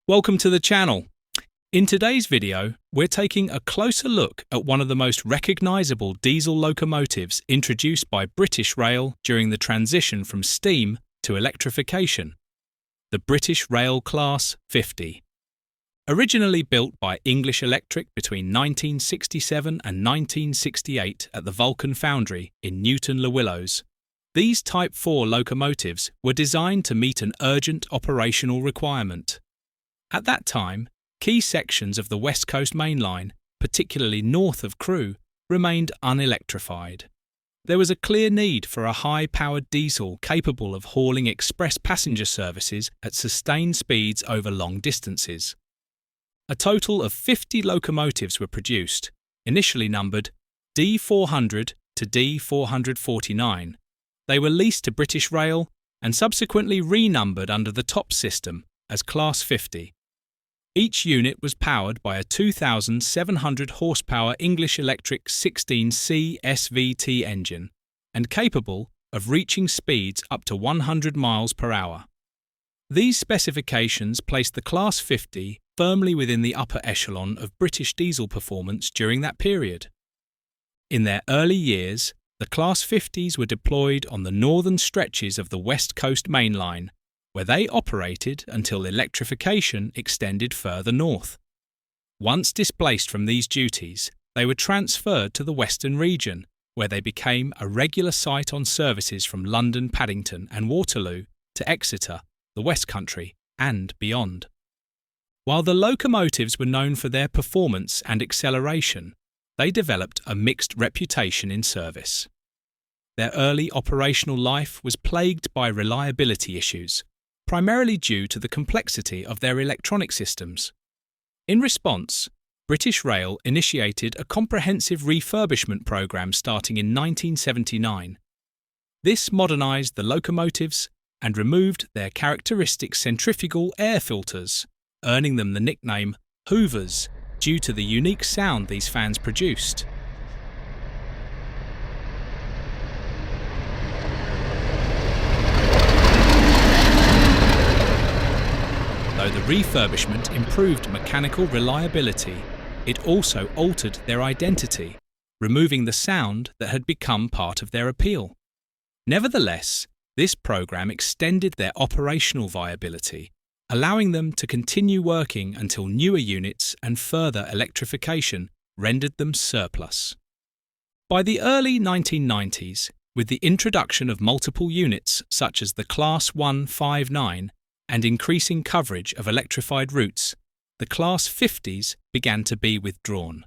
Welcome to the channel. In today's video, we're taking a closer look at one of the most recognisable diesel locomotives introduced by British Rail during the transition from steam to electrification, the British Rail Class 50. Originally built by English Electric between 1967 and 1968 at the Vulcan Foundry in Newton-le-Willows, these Type 4 locomotives were designed to meet an urgent operational requirement. At that time, key sections of the West Coast Main Line, particularly north of Crewe, remained unelectrified. There was a clear need for a high-powered diesel capable of hauling express passenger services at sustained speeds over long distances. A total of 50 locomotives were produced, initially numbered D400 to D449. They were leased to British Rail and subsequently renumbered under the top system as Class 50. Each unit was powered by a 2,700 horsepower English Electric 16C SVT engine and capable of reaching speeds up to 100 miles per hour. These specifications placed the Class 50 firmly within the upper echelon of British diesel performance during that period. In their early years, the Class 50s were deployed on the northern stretches of the West Coast Main Line, where they operated until electrification extended further north. Once displaced from these duties, they were transferred to the Western region, where they became a regular sight on services from London, Paddington and Waterloo to Exeter, the West Country, and beyond. While the locomotives were known for their performance and acceleration, they developed a mixed reputation in service. Their early operational life was plagued by reliability issues, primarily due to the complexity of their electronic systems. In response, British Rail initiated a comprehensive refurbishment programme starting in 1979. This modernised the locomotives and removed their characteristic centrifugal air filters, earning them the nickname Hoovers due to the unique sound these fans produced. Though the refurbishment improved mechanical reliability, it also altered their identity, removing the sound that had become part of their appeal. Nevertheless, this program extended their operational viability, allowing them to continue working until newer units and further electrification rendered them surplus. By the early 1990s, with the introduction of multiple units such as the Class 159 and increasing coverage of electrified routes, the Class 50s began to be withdrawn.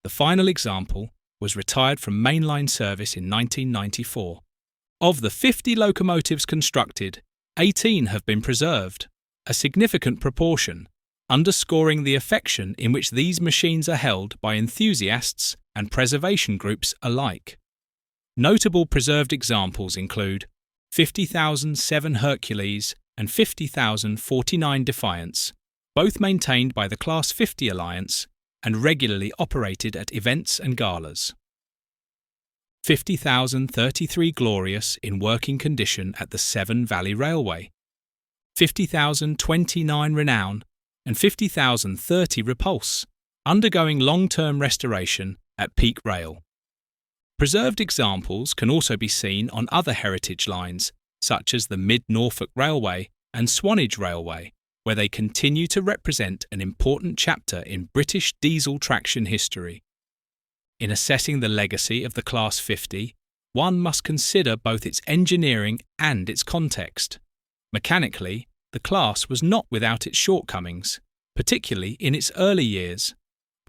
The final example was retired from mainline service in 1994. Of the 50 locomotives constructed, 18 have been preserved, a significant proportion, underscoring the affection in which these machines are held by enthusiasts and preservation groups alike. Notable preserved examples include 50,000 Severn Hercules and 50,000 49 Defiance, both maintained by the Class 50 Alliance and regularly operated at events and galas. 50,000 33 Glorious in working condition at the Severn Valley Railway, 50,000 29 Renown and 50,000 30 Repulse, undergoing long-term restoration at Peak Rail. Preserved examples can also be seen on other heritage lines, such as the Mid-Norfolk Railway and Swanage Railway, where they continue to represent an important chapter in British diesel traction history. In assessing the legacy of the Class 50, one must consider both its engineering and its context. Mechanically, the class was not without its shortcomings, particularly in its early years,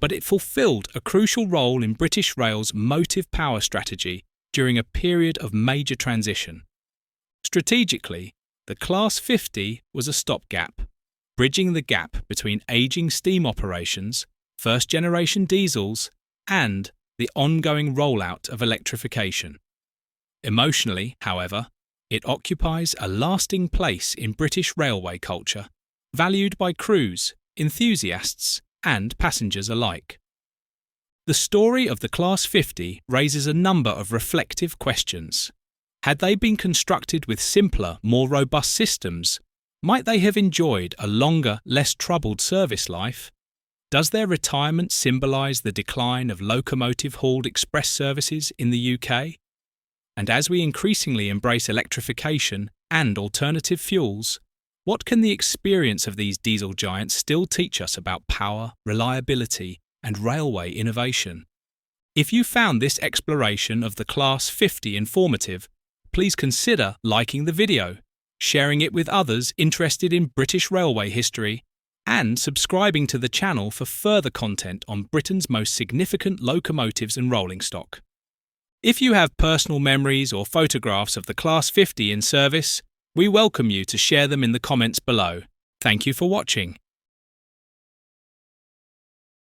but it fulfilled a crucial role in British Rail's motive power strategy during a period of major transition. Strategically, the Class 50 was a stopgap, bridging the gap between ageing steam operations, first-generation diesels, and the ongoing rollout of electrification. Emotionally, however, it occupies a lasting place in British railway culture, valued by crews, enthusiasts, and passengers alike. The story of the Class 50 raises a number of reflective questions. Had they been constructed with simpler, more robust systems, Might they have enjoyed a longer, less troubled service life? Does their retirement symbolise the decline of locomotive-hauled express services in the UK? And as we increasingly embrace electrification and alternative fuels, what can the experience of these diesel giants still teach us about power, reliability, and railway innovation? If you found this exploration of the Class 50 informative, please consider liking the video, sharing it with others interested in British railway history, and subscribing to the channel for further content on Britain's most significant locomotives and rolling stock. If you have personal memories or photographs of the Class 50 in service, we welcome you to share them in the comments below. Thank you for watching.